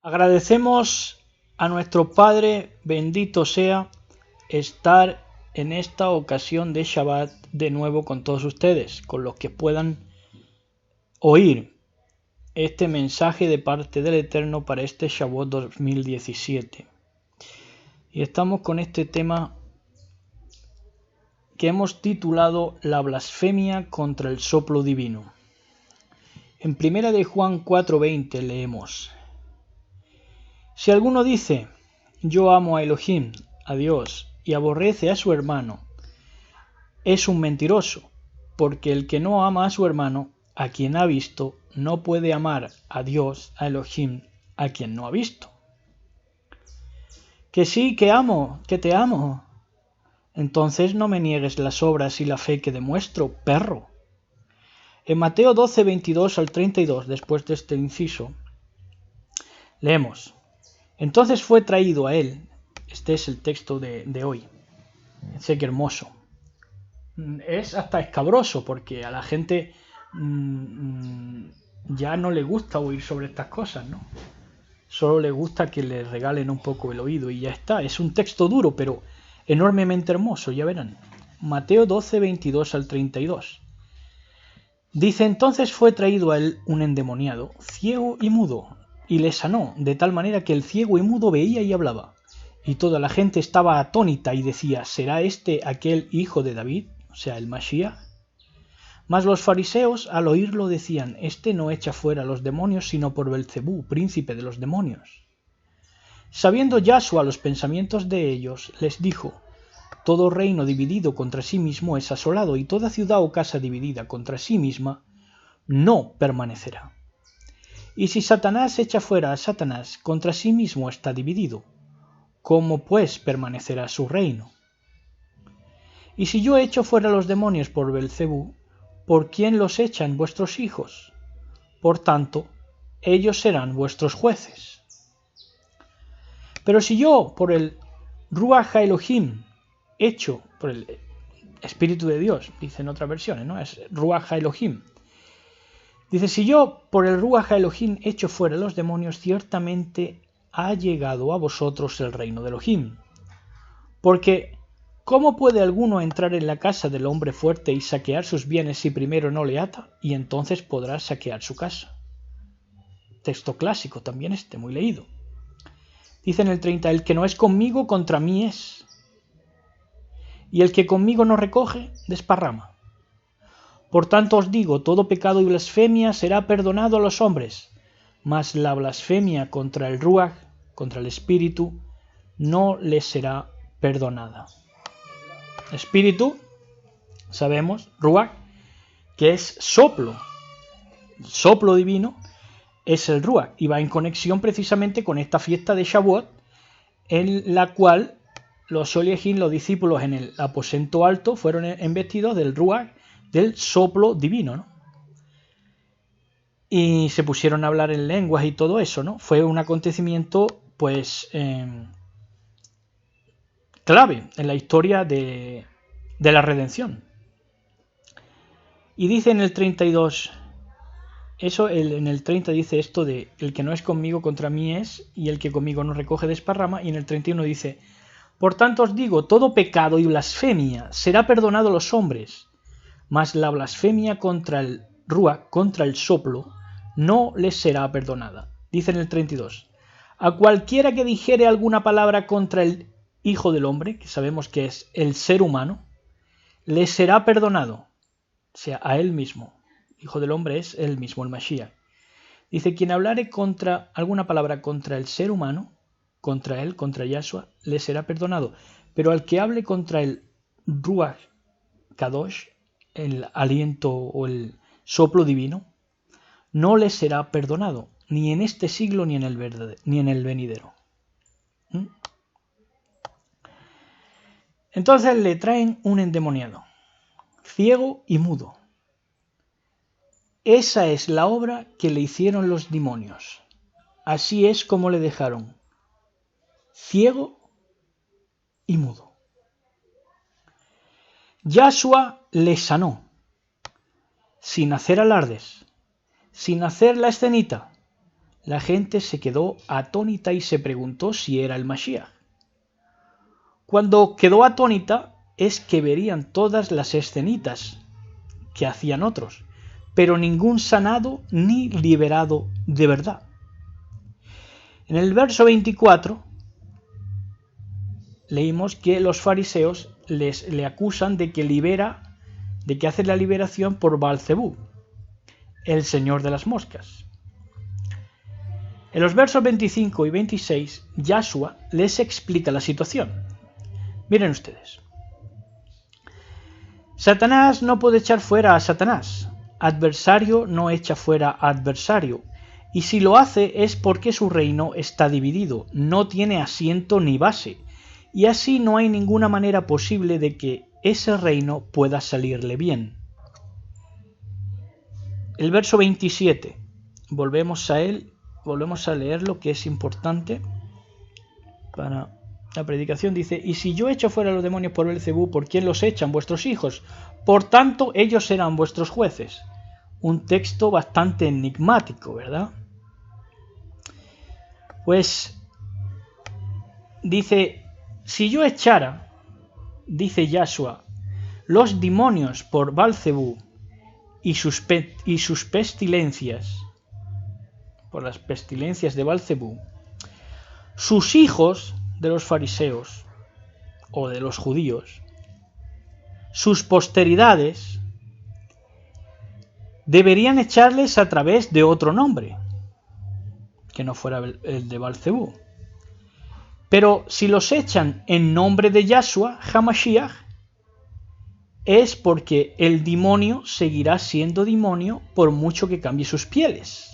Agradecemos a nuestro Padre, bendito sea, estar en esta ocasión de Shabbat de nuevo con todos ustedes, con los que puedan oír este mensaje de parte del Eterno para este Shabbat 2017. Y estamos con este tema que hemos titulado La blasfemia contra el soplo divino. En 1 de Juan 4:20 leemos: Si alguno dice, yo amo a Elohim, a Dios, y aborrece a su hermano, es un mentiroso, porque el que no ama a su hermano, a quien ha visto, no puede amar a Dios, a Elohim, a quien no ha visto. Que sí, que amo, que te amo. Entonces no me niegues las obras y la fe que demuestro, perro. En Mateo 12, 22 al 32, después de este inciso, leemos: Entonces fue traído a él, este es el texto de hoy, sé que hermoso, es hasta escabroso porque a la gente ya no le gusta oír sobre estas cosas, ¿no? Solo le gusta que le regalen un poco el oído y ya está. Es un texto duro, pero enormemente hermoso, ya verán. Mateo 12, 22 al 32. Dice: Entonces fue traído a él un endemoniado, ciego y mudo, y le sanó, de tal manera que el ciego y mudo veía y hablaba. Y toda la gente estaba atónita y decía: ¿será este aquel hijo de David? O sea, el Mashiach. Mas los fariseos al oírlo decían: Este no echa fuera los demonios sino por Belcebú, príncipe de los demonios. Sabiendo Yahshua los pensamientos de ellos, les dijo: Todo reino dividido contra sí mismo es asolado, y toda ciudad o casa dividida contra sí misma no permanecerá. Y si Satanás echa fuera a Satanás, contra sí mismo está dividido. ¿Cómo pues permanecerá su reino? Y si yo echo fuera los demonios por Belcebú, ¿por quién los echan vuestros hijos? Por tanto, ellos serán vuestros jueces. Pero si yo, por el Ruach HaElohim, echo, por el Espíritu de Dios, dice en otras versiones, ¿no? Es Ruach HaElohim. Dice: si yo, por el Ruach HaElohim, echo fuera los demonios, ciertamente ha llegado a vosotros el reino de Elohim. Porque, ¿cómo puede alguno entrar en la casa del hombre fuerte y saquear sus bienes si primero no le ata? Y entonces podrá saquear su casa. Texto clásico, también muy leído. Dice en el 30: el que no es conmigo, contra mí es. Y el que conmigo no recoge, desparrama. Por tanto os digo, todo pecado y blasfemia será perdonado a los hombres, mas la blasfemia contra el Ruach, contra el Espíritu, no les será perdonada. Espíritu, sabemos, Ruach, que es soplo divino, es el Ruach, y va en conexión precisamente con esta fiesta de Shavuot, en la cual los Sholiachim, los discípulos en el aposento alto, fueron embestidos del Ruach, del soplo divino, ¿no? Y se pusieron a hablar en lenguas y todo eso, ¿no? Fue un acontecimiento, pues, clave en la historia de la redención. Y dice en el 32, en el 30 dice esto de: el que no es conmigo, contra mí es, y el que conmigo no recoge, desparrama. Y en el 31 dice: por tanto os digo, todo pecado y blasfemia será perdonado a los hombres, mas la blasfemia contra el Ruach, contra el soplo, no les será perdonada. Dice en el 32: a cualquiera que dijere alguna palabra contra el Hijo del Hombre, que sabemos que es el ser humano, le será perdonado, o sea, a él mismo. Hijo del Hombre es él mismo, el Mashiach. Dice: quien hablare alguna palabra contra el ser humano, contra él, contra Yahshua, le será perdonado. Pero al que hable contra el Ruach Kadosh, el aliento o el soplo divino, no le será perdonado, ni en este siglo ni en el venidero. Entonces le traen un endemoniado, ciego y mudo. Esa es la obra que le hicieron los demonios. Así es como le dejaron, ciego y mudo. Yahshua le sanó, sin hacer alardes, sin hacer la escenita, La gente se quedó atónita y se preguntó si era el Mashiach. Cuando quedó atónita es que verían todas las escenitas que hacían otros, pero ningún sanado ni liberado de verdad. En el verso 24 leímos que los fariseos le acusan de que hace la liberación por Baal-Zebú, el señor de las moscas. En los versos 25 y 26, Yahshua les explica la situación. Miren ustedes. Satanás no puede echar fuera a Satanás. Adversario no echa fuera a adversario. Y si lo hace es porque su reino está dividido, no tiene asiento ni base. Y así no hay ninguna manera posible de que ese reino pueda salirle bien. El verso 27. Volvemos a él. Volvemos a leer lo que es importante para la predicación. Dice: y si yo echo fuera a los demonios por Beelzebú, ¿por quién los echan? Vuestros hijos. Por tanto, ellos serán vuestros jueces. Un texto bastante enigmático, ¿verdad? Pues dice: si yo echara, dice Yahshua, los demonios por Beelzebú y sus pestilencias, por las pestilencias de Beelzebú, sus hijos de los fariseos o de los judíos, sus posteridades, deberían echarles a través de otro nombre, que no fuera el de Beelzebú. Pero si los echan en nombre de Yahshua HaMashiach, es porque el demonio seguirá siendo demonio por mucho que cambie sus pieles.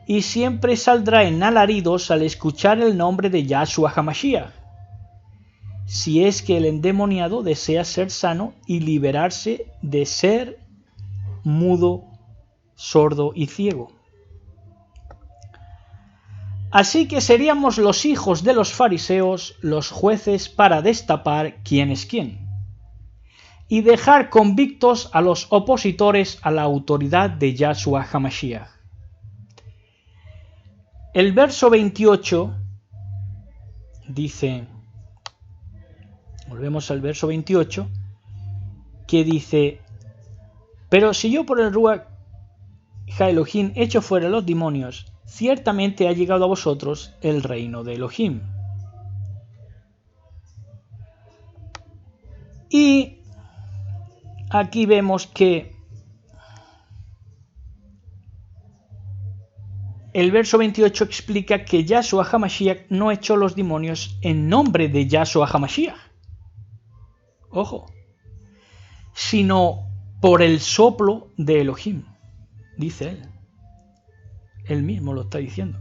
Y siempre saldrá en alaridos al escuchar el nombre de Yahshua HaMashiach, si es que el endemoniado desea ser sano y liberarse de ser mudo, sordo y ciego. Así que seríamos los hijos de los fariseos los jueces para destapar quién es quién y dejar convictos a los opositores a la autoridad de Yahshua HaMashiach. El verso 28 dice, volvemos al verso 28, que dice: pero si yo por el Ruach HaElohim echo fuera los demonios, ciertamente ha llegado a vosotros el reino de Elohim. Y aquí vemos que el verso 28 explica que Yahshua HaMashiach no echó los demonios en nombre de Yahshua HaMashiach. Ojo. Sino por el soplo de Elohim, dice él. Él mismo lo está diciendo.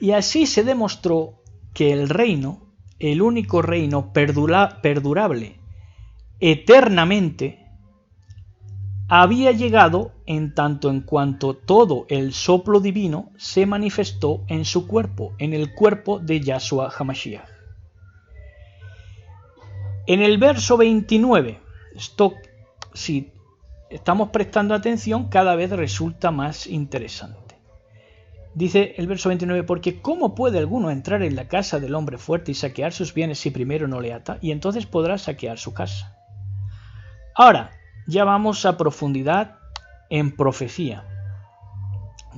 Y así se demostró que el reino, el único reino perdurable eternamente, había llegado en tanto en cuanto todo el soplo divino se manifestó en su cuerpo, en el cuerpo de Yahshua HaMashiach. En el verso 29, esto, si estamos prestando atención, cada vez resulta más interesante. Dice el verso 29, porque ¿cómo puede alguno entrar en la casa del hombre fuerte y saquear sus bienes si primero no le ata? Y entonces podrá saquear su casa. Ahora, ya vamos a profundidad en profecía.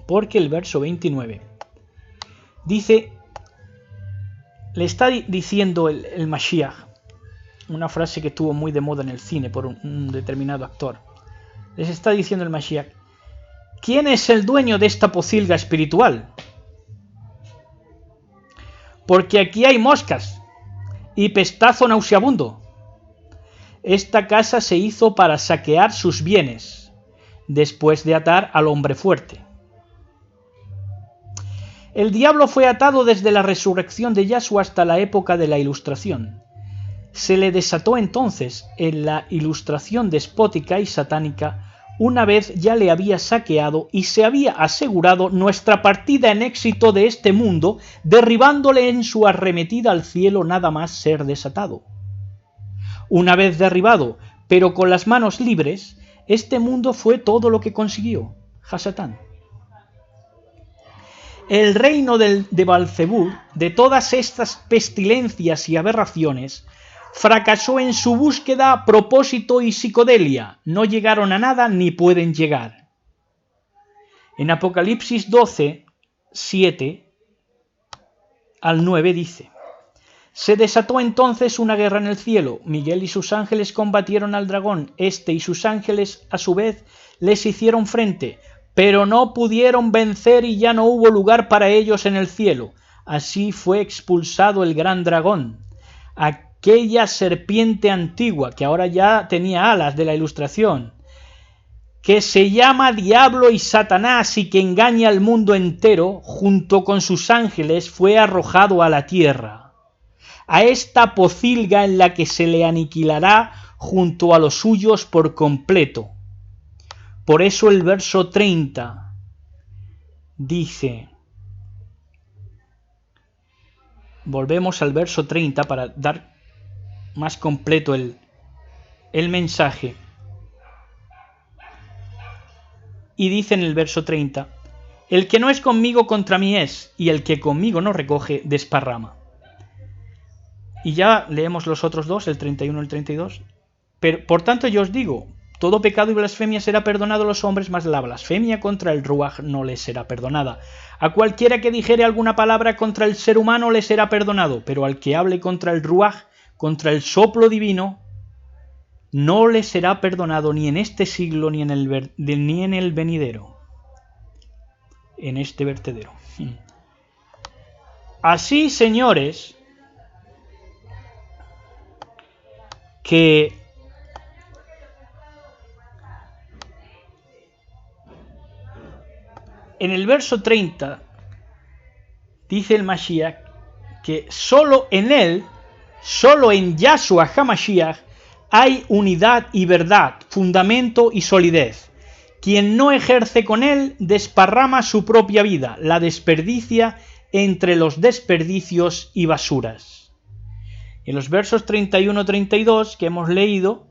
Porque el verso 29 dice, le está diciendo el Mashiach, una frase que estuvo muy de moda en el cine por un determinado actor. Les está diciendo el Mashiach: ¿quién es el dueño de esta pocilga espiritual? Porque aquí hay moscas y pestazo nauseabundo. Esta casa se hizo para saquear sus bienes, después de atar al hombre fuerte. El diablo fue atado desde la resurrección de Yahshua hasta la época de la Ilustración. Se le desató entonces en la Ilustración despótica y satánica, una vez ya le había saqueado y se había asegurado nuestra partida en éxito de este mundo, derribándole en su arremetida al cielo nada más ser desatado. Una vez derribado, pero con las manos libres, este mundo fue todo lo que consiguió, Hasatán. el reino de Belcebú, de todas estas pestilencias y aberraciones, fracasó en su búsqueda, propósito y psicodelia. No llegaron a nada ni pueden llegar. En Apocalipsis 12, 7 al 9 dice: se desató entonces una guerra en el cielo. Miguel y sus ángeles combatieron al dragón. Este y sus ángeles, a su vez, les hicieron frente, pero no pudieron vencer y ya no hubo lugar para ellos en el cielo. Así fue expulsado el gran dragón, aquella serpiente antigua, que ahora ya tenía alas de la ilustración, que se llama Diablo y Satanás y que engaña al mundo entero, junto con sus ángeles, fue arrojado a la tierra, a esta pocilga en la que se le aniquilará junto a los suyos por completo. Por eso el verso 30 dice, volvemos al verso 30 para dar más completo el mensaje. Y dice en el verso 30, el que no es conmigo contra mí es, y el que conmigo no recoge desparrama. Y ya leemos los otros dos, el 31 y el 32. Pero, por tanto, yo os digo, todo pecado y blasfemia será perdonado a los hombres, mas la blasfemia contra el Ruaj no les será perdonada. A cualquiera que dijere alguna palabra contra el ser humano le será perdonado, pero al que hable contra el Ruaj, contra el soplo divino, no le será perdonado ni en este siglo ni en el venidero. En este vertedero. Así, señores, que en el verso 30 dice el Mashiach que solo en él, solo en Yahshua HaMashiach, hay unidad y verdad, fundamento y solidez. Quien no ejerce con él desparrama su propia vida, la desperdicia entre los desperdicios y basuras. En los versos 31-32 que hemos leído,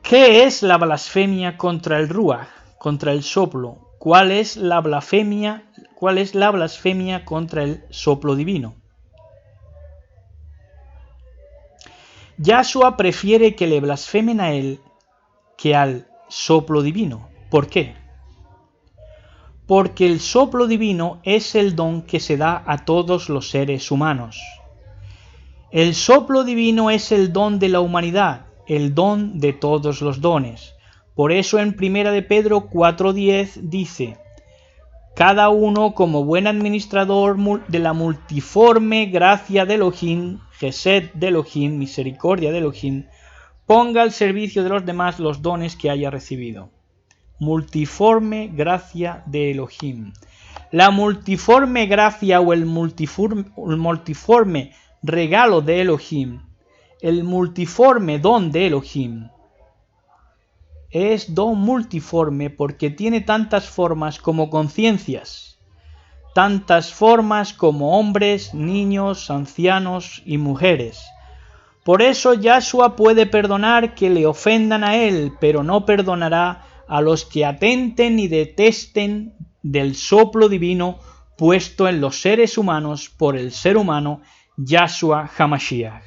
¿qué es la blasfemia contra el Ruaj, contra el soplo? ¿Cuál es la blasfemia contra el soplo divino? Yahshua prefiere que le blasfemen a él que al soplo divino. ¿Por qué? Porque el soplo divino es el don que se da a todos los seres humanos. El soplo divino es el don de la humanidad, el don de todos los dones. Por eso en 1 de Pedro 4:10 dice, cada uno como buen administrador de la multiforme gracia de Elohim, Gesed de Elohim, misericordia de Elohim, ponga al servicio de los demás los dones que haya recibido. Multiforme gracia de Elohim. La multiforme gracia o el multiforme regalo de Elohim, el multiforme don de Elohim, es don multiforme porque tiene tantas formas como conciencias, tantas formas como hombres, niños, ancianos y mujeres. Por eso Yahshua puede perdonar que le ofendan a él, pero no perdonará a los que atenten y detesten del soplo divino puesto en los seres humanos por el ser humano Yahshua HaMashiach.